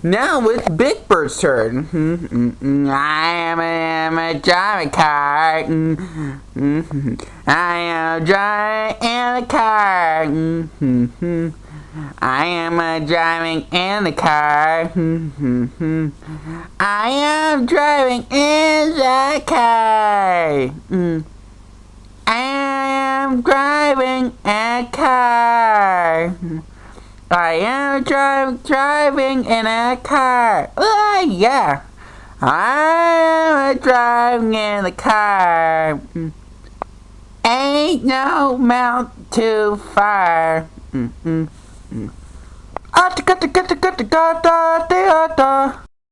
Now it's Big Bird's turn. I am a driving car. I am driving in a car. I am driving in the car. I am driving in the car. I am driving a car. I am driving in a car. Yeah. I am driving in the car. Ain't no mount too far.